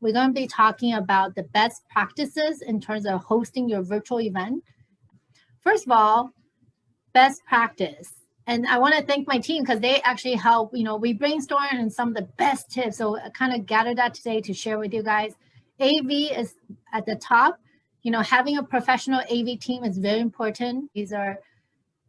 we're going to be talking about the best practices in terms of hosting your virtual event. First of all, best practice. And I want to thank my team because they actually help, we brainstorm and some of the best tips. So I kind of gathered that today to share with you guys. AV is at the top. Having a professional AV team is very important.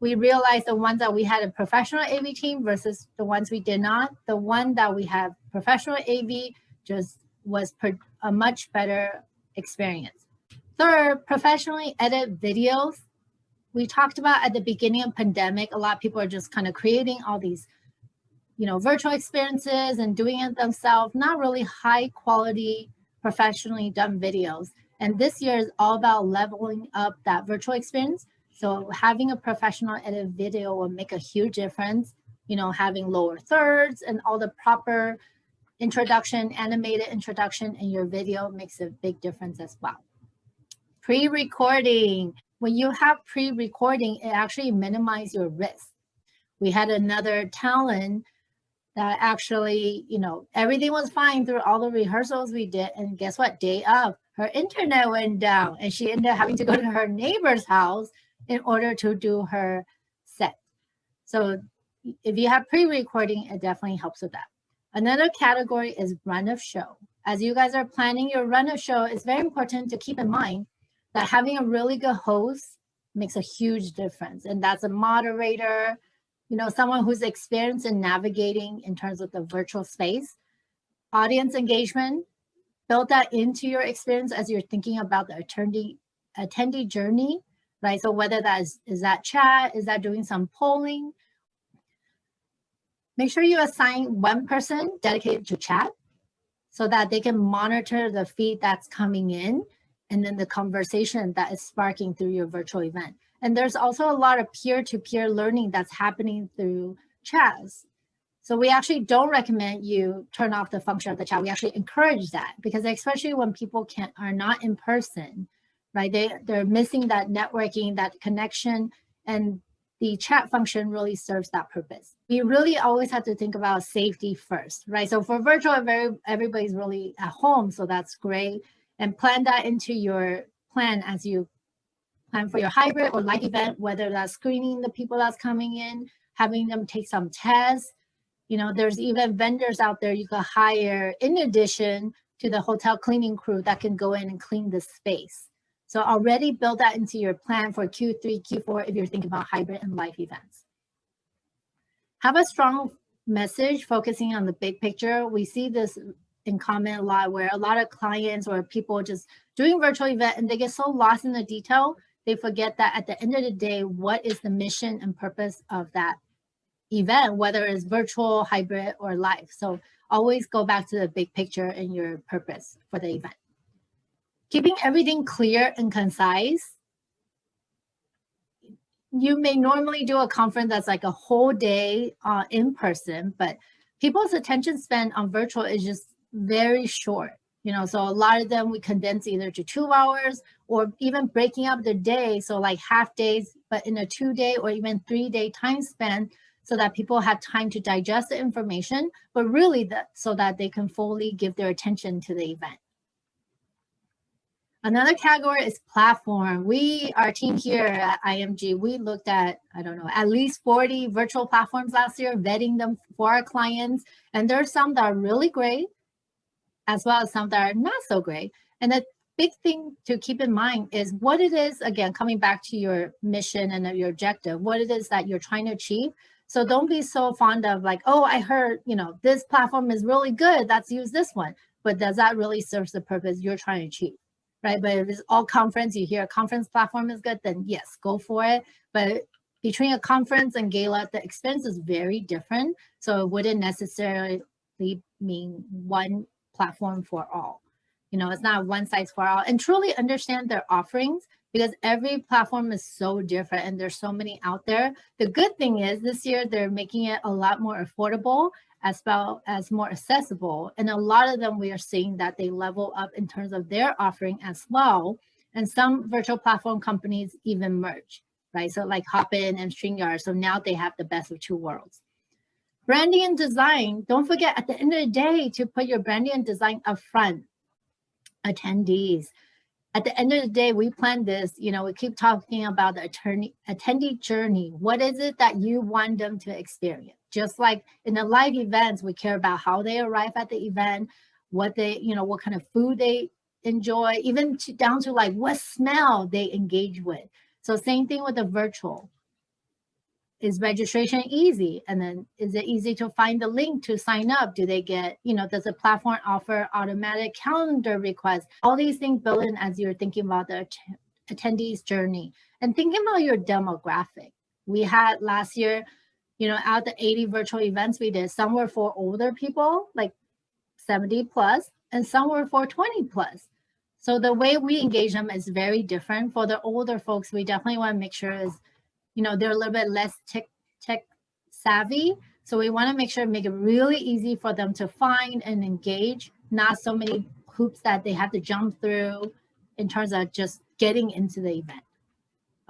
We realized the ones that we had a professional AV team versus the ones we did not. The one that we have professional AV just was a much better experience. Third, professionally edit videos. We talked about at the beginning of pandemic, a lot of people are just kind of creating all these, virtual experiences and doing it themselves, not really high quality, professionally done videos. And this year is all about leveling up that virtual experience. So having a professional edit video will make a huge difference, having lower thirds and all the proper introduction, animated introduction in your video makes a big difference as well. Pre-recording. When you have pre-recording, it actually minimizes your risk. We had another talent that actually, everything was fine through all the rehearsals we did. And guess what? Day of, her internet went down and she ended up having to go to her neighbor's house in order to do her set. So if you have pre-recording, it definitely helps with that. Another category is run of show. As you guys are planning your run of show, it's very important to keep in mind that having a really good host makes a huge difference. And that's a moderator, someone who's experienced in navigating in terms of the virtual space. Audience engagement, build that into your experience as you're thinking about the attendee journey, right? So whether that is that chat, is that doing some polling? Make sure you assign one person dedicated to chat so that they can monitor the feed that's coming in and then the conversation that is sparking through your virtual event. And there's also a lot of peer-to-peer learning that's happening through chats. So we actually don't recommend you turn off the function of the chat. We actually encourage that because especially when people are not in person, right? They're missing that networking, that connection, and the chat function really serves that purpose. We really always have to think about safety first, right? So for virtual, everybody's really at home, so that's great. And plan that into your plan as you plan for your hybrid or live event, whether that's screening the people that's coming in, having them take some tests. There's even vendors out there you can hire in addition to the hotel cleaning crew that can go in and clean the space. So already build that into your plan for Q3, Q4 if you're thinking about hybrid and live events. Have a strong message focusing on the big picture. We see this in comment a lot where a lot of clients or people just doing virtual event and they get so lost in the detail, they forget that at the end of the day, what is the mission and purpose of that event, whether it's virtual, hybrid, or live. So always go back to the big picture and your purpose for the event. Keeping everything clear and concise. You may normally do a conference that's like a whole day in person, but people's attention span on virtual is just very short. So a lot of them we condense either to 2 hours or even breaking up the day. So like half days, but in a 2-day or even 3-day time span so that people have time to digest the information, but really so that they can fully give their attention to the event. Another category is platform. Our team here at IMG, we looked at, at least 40 virtual platforms last year, vetting them for our clients. And there are some that are really great, as well as some that are not so great. And the big thing to keep in mind is what it is, again, coming back to your mission and your objective, what it is that you're trying to achieve. So don't be so fond of like, oh, I heard, this platform is really good, let's use this one. But does that really serve the purpose you're trying to achieve? Right? But if it's all conference, you hear a conference platform is good, then yes, go for it. But between a conference and gala, the expense is very different. So it wouldn't necessarily mean one platform for all. It's not one size for all. And truly understand their offerings because every platform is so different and there's so many out there. The good thing is this year they're making it a lot more affordable as well as more accessible. And a lot of them, we are seeing that they level up in terms of their offering as well. And some virtual platform companies even merge, right? So like Hopin and StreamYard. So now they have the best of two worlds. Branding and design, don't forget at the end of the day to put your branding and design up front. attendees. At the end of the day, we plan this, we keep talking about the attendee journey. What is it that you want them to experience? Just like in the live events, we care about how they arrive at the event, what they, what kind of food they enjoy, even down to like what smell they engage with. So same thing with the virtual. Is registration easy? And then is it easy to find the link to sign up? Do they get, does the platform offer automatic calendar requests? All these things built in as you're thinking about the attendees journey and thinking about your demographic. We had last year, out the 80 virtual events we did, some were for older people, like 70 plus, and some were for 20 plus. So the way we engage them is very different. For the older folks, we definitely want to make sure is, they're a little bit less tech savvy. So we want to make sure make it really easy for them to find and engage, not so many hoops that they have to jump through in terms of just getting into the event.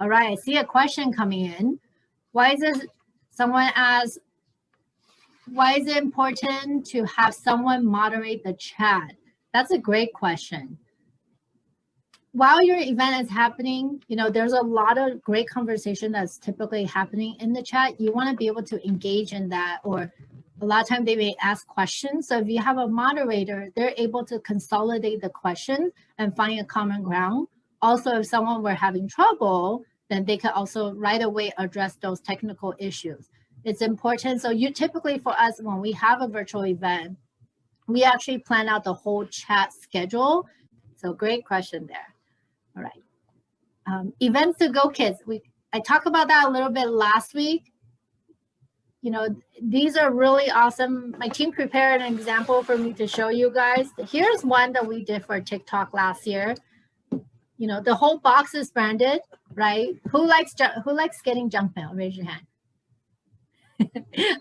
All right, I see a question coming in. Someone asks, why is it important to have someone moderate the chat? That's a great question. While your event is happening, there's a lot of great conversation that's typically happening in the chat. You want to be able to engage in that, or a lot of times they may ask questions. So if you have a moderator, they're able to consolidate the questions and find a common ground. Also, if someone were having trouble, then they can also right away address those technical issues. It's important. So typically for us, when we have a virtual event, we actually plan out the whole chat schedule. So great question there. All right. Events to go kits. I talked about that a little bit last week. These are really awesome. My team prepared an example for me to show you guys. Here's one that we did for TikTok last year. The whole box is branded, right? Who likes getting junk mail? Raise your hand.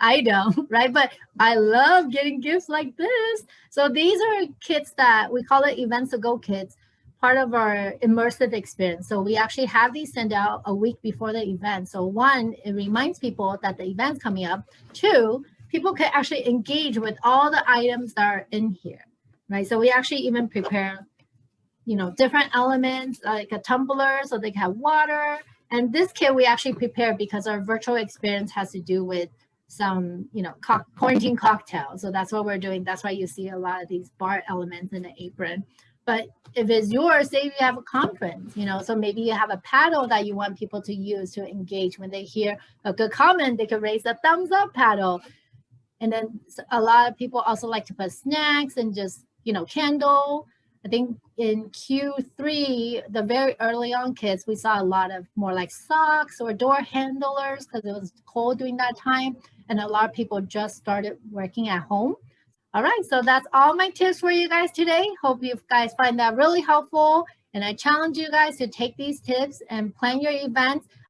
I don't, right? But I love getting gifts like this. So these are kits that we call it events to go kits, part of our immersive experience. So we actually have these sent out a week before the event. So one, it reminds people that the event's coming up. Two, people can actually engage with all the items that are in here, right? So we actually even prepare, different elements like a tumbler so they can have water. And this kit we actually prepare because our virtual experience has to do with some, quarantine cocktails. So that's what we're doing. That's why you see a lot of these bar elements in the apron. But if it's yours, say you have a conference, so maybe you have a paddle that you want people to use to engage. When they hear a good comment, they can raise a thumbs up paddle. And then a lot of people also like to put snacks and just, candle. I think in Q3, the very early on kits, we saw a lot of more like socks or door handlers because it was cold during that time. And a lot of people just started working at home. All right, so that's all my tips for you guys today. Hope you guys find that really helpful. And I challenge you guys to take these tips and plan your events.